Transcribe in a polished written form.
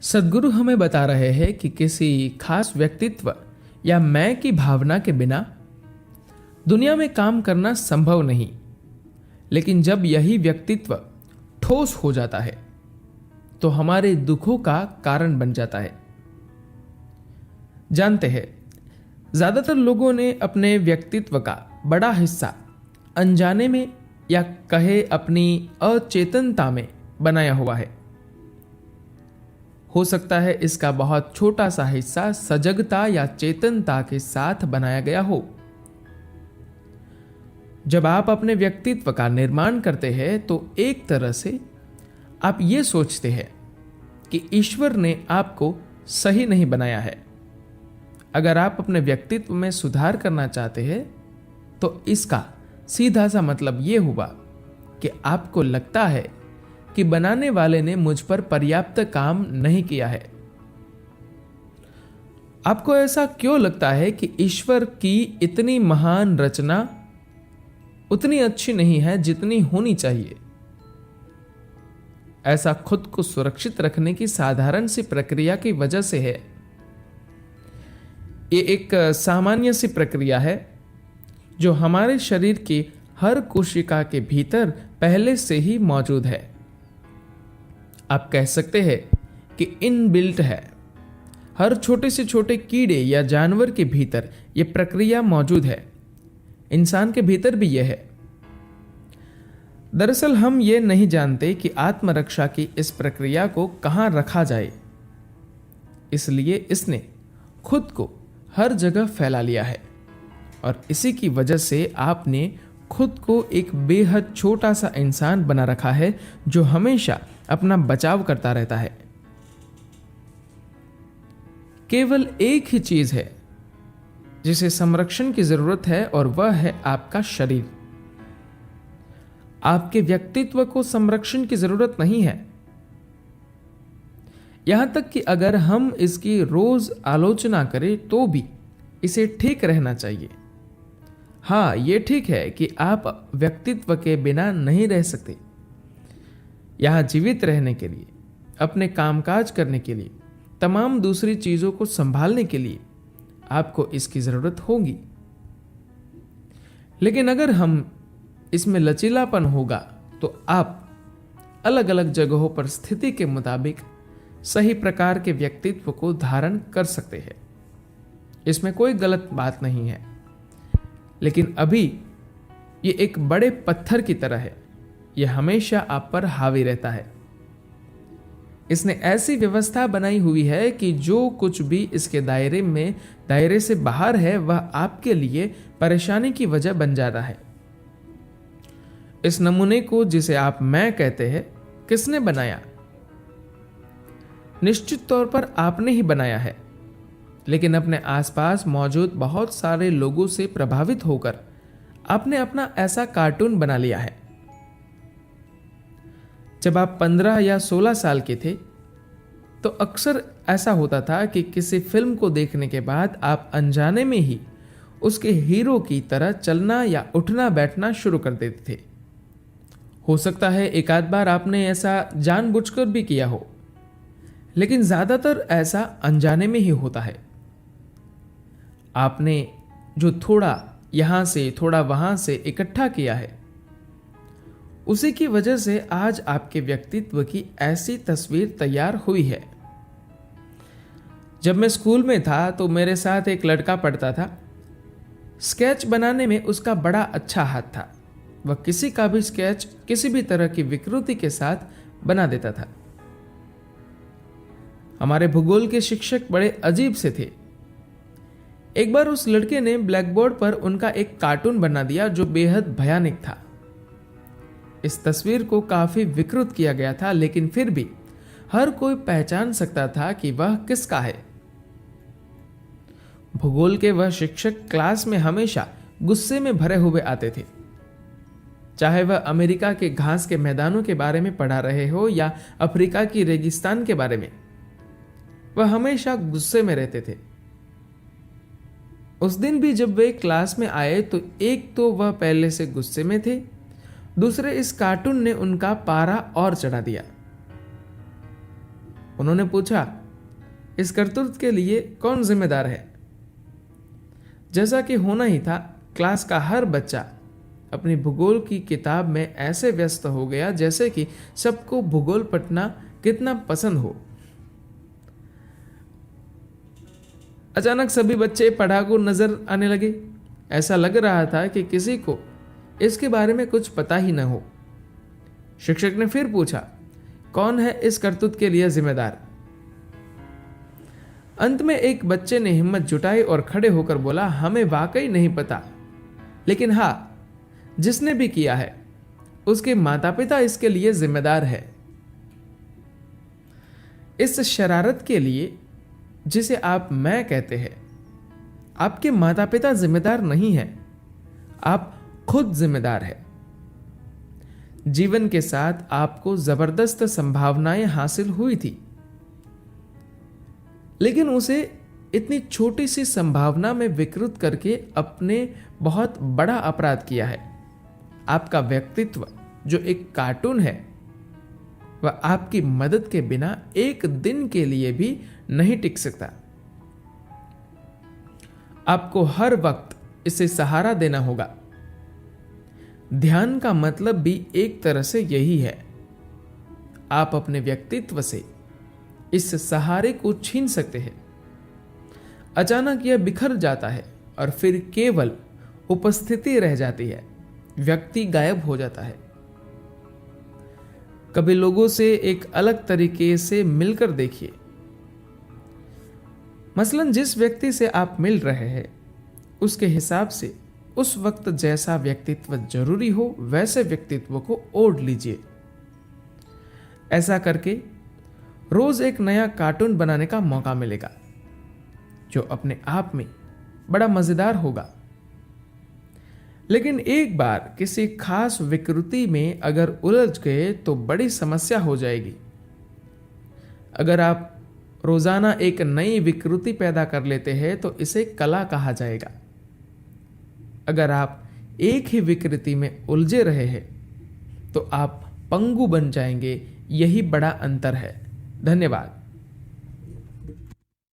सद्गुरु हमें बता रहे हैं कि किसी खास व्यक्तित्व या मैं की भावना के बिना दुनिया में काम करना संभव नहीं। लेकिन जब यही व्यक्तित्व ठोस हो जाता है तो हमारे दुखों का कारण बन जाता है। जानते हैं, ज्यादातर लोगों ने अपने व्यक्तित्व का बड़ा हिस्सा अनजाने में या कहे अपनी अचेतनता में बनाया हुआ है। हो सकता है इसका बहुत छोटा सा हिस्सा सजगता या चेतनता के साथ बनाया गया हो। जब आप अपने व्यक्तित्व का निर्माण करते हैं तो एक तरह से आप ये सोचते हैं कि ईश्वर ने आपको सही नहीं बनाया है। अगर आप अपने व्यक्तित्व में सुधार करना चाहते हैं तो इसका सीधा सा मतलब ये हुआ कि आपको लगता है कि बनाने वाले ने मुझ पर पर्याप्त काम नहीं किया है। आपको ऐसा क्यों लगता है कि ईश्वर की इतनी महान रचना उतनी अच्छी नहीं है जितनी होनी चाहिए? ऐसा खुद को सुरक्षित रखने की साधारण सी प्रक्रिया की वजह से है। ये एक सामान्य सी प्रक्रिया है जो हमारे शरीर की हर कोशिका के भीतर पहले से ही मौजूद है। आप कह सकते हैं कि इनबिल्ट है। हर छोटे से छोटे कीड़े या जानवर के भीतर यह प्रक्रिया मौजूद है। इंसान के भीतर भी यह है। दरअसल हम ये नहीं जानते कि आत्मरक्षा की इस प्रक्रिया को कहां रखा जाए, इसलिए इसने खुद को हर जगह फैला लिया है और इसी की वजह से आपने खुद को एक बेहद छोटा सा इंसान बना रखा है जो हमेशा अपना बचाव करता रहता है। केवल एक ही चीज है जिसे संरक्षण की जरूरत है और वह है आपका शरीर। आपके व्यक्तित्व को संरक्षण की जरूरत नहीं है। यहां तक कि अगर हम इसकी रोज आलोचना करें तो भी इसे ठीक रहना चाहिए। हाँ, यह ठीक है कि आप व्यक्तित्व के बिना नहीं रह सकते। यहां जीवित रहने के लिए, अपने कामकाज करने के लिए, तमाम दूसरी चीजों को संभालने के लिए आपको इसकी जरूरत होगी। लेकिन अगर हम इसमें लचीलापन होगा तो आप अलग अलग जगहों पर स्थिति के मुताबिक सही प्रकार के व्यक्तित्व को धारण कर सकते हैं। इसमें कोई गलत बात नहीं है। लेकिन अभी ये एक बड़े पत्थर की तरह है। यह हमेशा आप पर हावी रहता है। इसने ऐसी व्यवस्था बनाई हुई है कि जो कुछ भी इसके दायरे से बाहर है वह आपके लिए परेशानी की वजह बन जाता है। इस नमूने को, जिसे आप मैं कहते हैं, किसने बनाया? निश्चित तौर पर आपने ही बनाया है। लेकिन अपने आसपास मौजूद बहुत सारे लोगों से प्रभावित होकर आपने अपना ऐसा कार्टून बना लिया है। जब आप 15 या 16 साल के थे तो अक्सर ऐसा होता था कि किसी फिल्म को देखने के बाद आप अनजाने में ही उसके हीरो की तरह चलना या उठना बैठना शुरू कर देते थे। हो सकता है एक आध बार आपने ऐसा जानबूझकर भी किया हो, लेकिन ज्यादातर ऐसा अनजाने में ही होता है। आपने जो थोड़ा यहां से थोड़ा वहां से इकट्ठा किया है, उसी की वजह से आज आपके व्यक्तित्व की ऐसी तस्वीर तैयार हुई है। जब मैं स्कूल में था तो मेरे साथ एक लड़का पढ़ता था। स्केच बनाने में उसका बड़ा अच्छा हाथ था। वह किसी का भी स्केच किसी भी तरह की विकृति के साथ बना देता था। हमारे भूगोल के शिक्षक बड़े अजीब से थे। एक बार उस लड़के ने ब्लैक बोर्ड पर उनका एक कार्टून बना दिया जो बेहद भयानक था। इस तस्वीर को काफी विकृत किया गया था, लेकिन फिर भी हर कोई पहचान सकता था कि वह किसका है। भूगोल के वह शिक्षक क्लास में हमेशा गुस्से में भरे हुए आते थे। चाहे वह अमेरिका के घास के मैदानों के बारे में पढ़ा रहे हो या अफ्रीका की रेगिस्तान के बारे में, वह हमेशा गुस्से में रहते थे। उस दिन भी जब वे क्लास में आए तो एक तो वह पहले से गुस्से में थे, दूसरे इस कार्टून ने उनका पारा और चढ़ा दिया। उन्होंने पूछा, इस करतूत के लिए कौन जिम्मेदार है? जैसा कि होना ही था, क्लास का हर बच्चा अपनी भूगोल की किताब में ऐसे व्यस्त हो गया जैसे कि सबको भूगोल पढ़ना कितना पसंद हो। अचानक सभी बच्चे पढ़ाकू नजर आने लगे। ऐसा लग रहा था कि किसी को इसके बारे में कुछ पता ही न हो। शिक्षक ने फिर पूछा, कौन है इस करतूत के लिए जिम्मेदार? अंत में एक बच्चे ने हिम्मत जुटाई और खड़े होकर बोला, हमें वाकई नहीं पता, लेकिन हां, जिसने भी किया है उसके माता पिता इसके लिए जिम्मेदार है। इस शरारत के लिए जिसे आप मैं कहते हैं, आपके माता पिता जिम्मेदार नहीं है, आप खुद जिम्मेदार है। जीवन के साथ आपको जबरदस्त संभावनाएं हासिल हुई थी, लेकिन उसे इतनी छोटी सी संभावना में विकृत करके अपने बहुत बड़ा अपराध किया है। आपका व्यक्तित्व जो एक कार्टून है, वह आपकी मदद के बिना एक दिन के लिए भी नहीं टिक सकता। आपको हर वक्त इसे सहारा देना होगा। ध्यान का मतलब भी एक तरह से यही है। आप अपने व्यक्तित्व से इस सहारे को छीन सकते हैं। अचानक यह बिखर जाता है और फिर केवल उपस्थिति रह जाती है, व्यक्ति गायब हो जाता है। कभी लोगों से एक अलग तरीके से मिलकर देखिए। मसलन जिस व्यक्ति से आप मिल रहे हैं, उसके हिसाब से उस वक्त जैसा व्यक्तित्व जरूरी हो वैसे व्यक्तित्व को ओढ़ लीजिए। ऐसा करके रोज एक नया कार्टून बनाने का मौका मिलेगा, जो अपने आप में बड़ा मजेदार होगा। लेकिन एक बार किसी खास विकृति में अगर उलझ गए तो बड़ी समस्या हो जाएगी। अगर आप रोजाना एक नई विकृति पैदा कर लेते हैं तो इसे कला कहा जाएगा। अगर आप एक ही विकृति में उलझे रहे हैं तो आप पंगु बन जाएंगे। यही बड़ा अंतर है। धन्यवाद।